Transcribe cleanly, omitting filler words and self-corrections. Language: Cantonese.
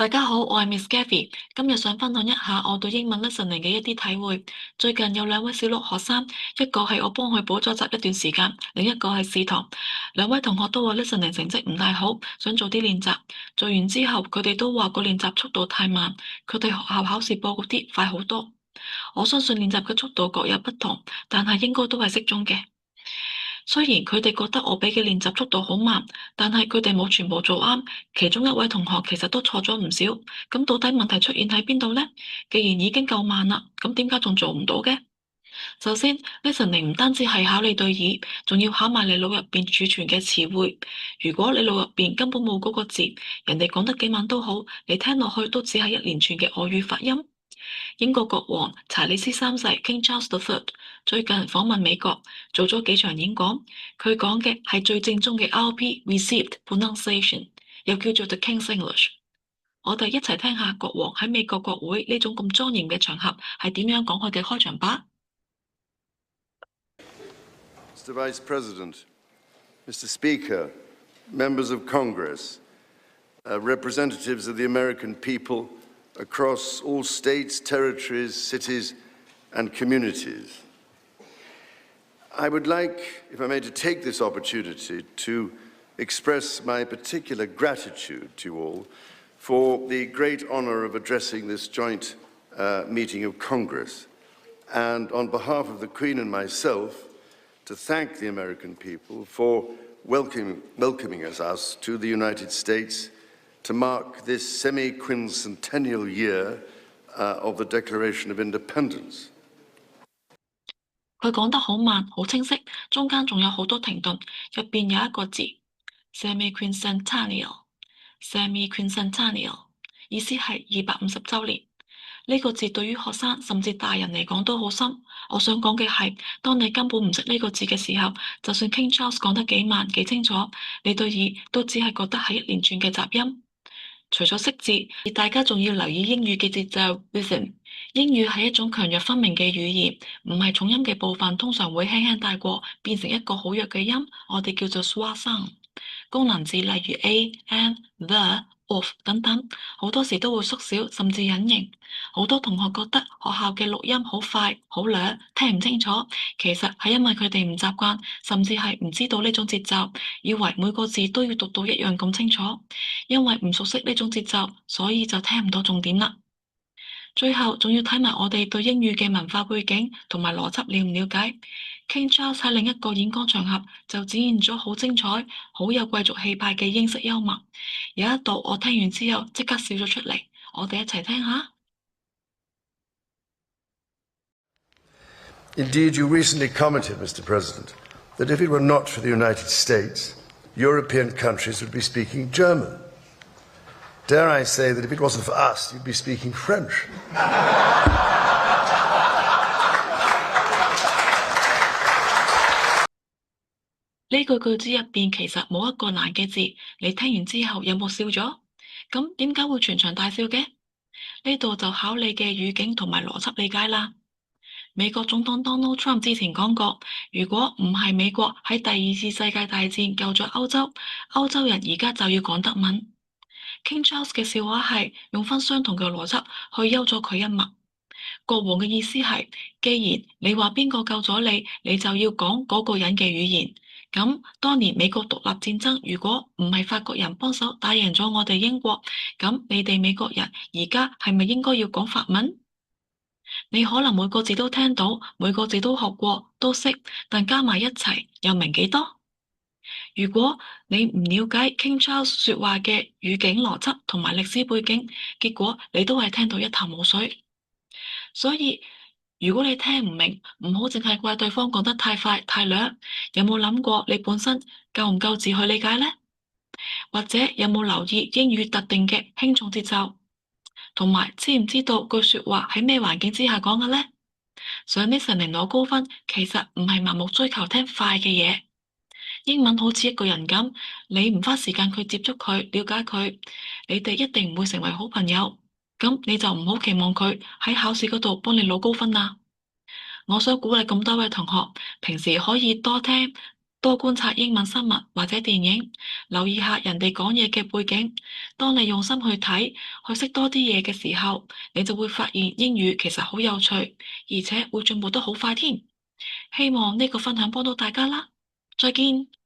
大家好，我係 Miss Kathy，今日想分享一下我對英文 listening 嘅一啲體會。最近有兩位小六學生，一個係我幫佢補咗習一段時間，另一個係試堂。兩位同學都話 listening 成績唔太好，想做啲練習。做完之後，佢哋都話個練習速度太慢，佢哋學校考試報嗰啲快好多。我相信練習嘅速度各有不同，但係應該都係適中嘅。雖然佢哋覺得我俾嘅練習速度好慢，但係佢哋冇全部做啱，其中一位同學其實都錯咗唔少。咁到底問題出現喺邊度呢？既然已經夠慢啦，咁點解仲做唔到嘅？首先，listening 唔單止係考你對耳，仲要考埋你腦入邊儲存嘅詞彙。如果你腦入邊根本冇嗰個字，人哋講得幾慢都好，你聽落去都只係一連串嘅外語發音。英國國王查理斯三世 King Charles III 最近訪問美國，做咗幾場演講。佢講嘅係最正宗嘅 RP Received Pronunciation，又叫做 The King's English。我哋一齊聽下國王喺美國國會呢種咁莊嚴嘅場合係點樣講佢嘅開場白。Mr. Vice President, Mr. Speaker, members of Congress, representatives of the American people across all states, territories, cities, and communities. I would like, if I may, to take this opportunity to express my particular gratitude to you all for the great honor of addressing this joint meeting of Congress, and on behalf of the Queen and myself, to thank the American people for welcoming us to the United States to mark this semi-quincentennial year of the Declaration of Independence. 佢講得好慢，好清晰，中間仲有好多停頓，入邊有一個字 semi-quincentennial，意思係250週年。呢個字對於學生甚至大人嚟講都好深。我想講嘅係，當你根本唔識呢個字嘅時候，就算 King Charles 講得幾慢幾清楚，你對耳都只係覺得係一連串嘅雜音。除咗識字，大家仲要留意英語嘅節奏 rhythm。英語係一種強弱分明嘅語言，唔係重音嘅部分通常會輕輕帶過，變成一個好弱嘅音，我哋叫做 schwa sound。功能字例如 a、and、the、of 等等，好多時都會縮小甚至隱形。好多同學覺得學校嘅錄音好快好略，聽唔清楚，其實係因為佢哋唔習慣，甚至係唔知道呢種節奏，以為每個字都要讀到一樣咁清楚。因為唔熟悉呢種節奏，所以就聽唔到重點啦。最後仲要睇埋我哋對英語嘅文化背景同埋邏輯了唔了解。King Charles 喺另一個演講場合就展現咗好精彩、好有貴族氣派嘅英式幽默。有一度我聽完之後即刻笑咗出嚟，我哋一齊聽下。Indeed, you recently commented, Mr. President, that if it were not for the United States, European countries would be speaking German. Dare I say that if it wasn't for us, you'd be speaking French. 呢句句子入邊其實冇一個難嘅字，你聽完之後有冇笑咗？咁點解會全場大笑嘅？呢度就考你嘅語境同埋邏輯理解啦。美國總統 Donald Trump 之前講過，如果唔係美國喺第二次世界大戰救咗歐洲，歐洲人而家就要講德文。King Charles 嘅笑話係用返相同嘅邏輯去優咗佢一默。國王嘅意思係，既然你話邊個救咗你，你就要講嗰個人嘅語言。咁當年美國獨立戰爭，如果唔係法國人幫手打贏咗我哋英國，咁你哋美國人而家係咪應該要講法文？你可能每個字都聽到，每個字都學過，都識，但加埋一齊又明幾多？如果你唔了解 King Charles 說話嘅語境邏輯同埋歷史背景，結果你都係聽到一頭霧水。所以如果你聽唔明，唔好淨係怪對方講得太快太略，有冇諗過你本身夠唔夠字去理解呢？或者有冇留意英語特定嘅輕重節奏？同埋知唔知道句說話喺咩環境之下講嘅呢？上 listening 攞高分，其實唔係盲目追求聽快嘅嘢。英文好似一個人咁，你唔花時間去接觸佢、了解佢，你哋一定唔會成為好朋友。咁你就唔好期望佢喺考試嗰度幫你攞高分啦。我想鼓勵咁多位同學，平時可以多聽多觀察英文新聞或者電影，留意下人哋講嘢嘅背景。當你用心去睇，去識多啲嘢嘅時候，你就會發現英語其實好有趣，而且會進步得好快添。希望呢個分享幫到大家啦，再見。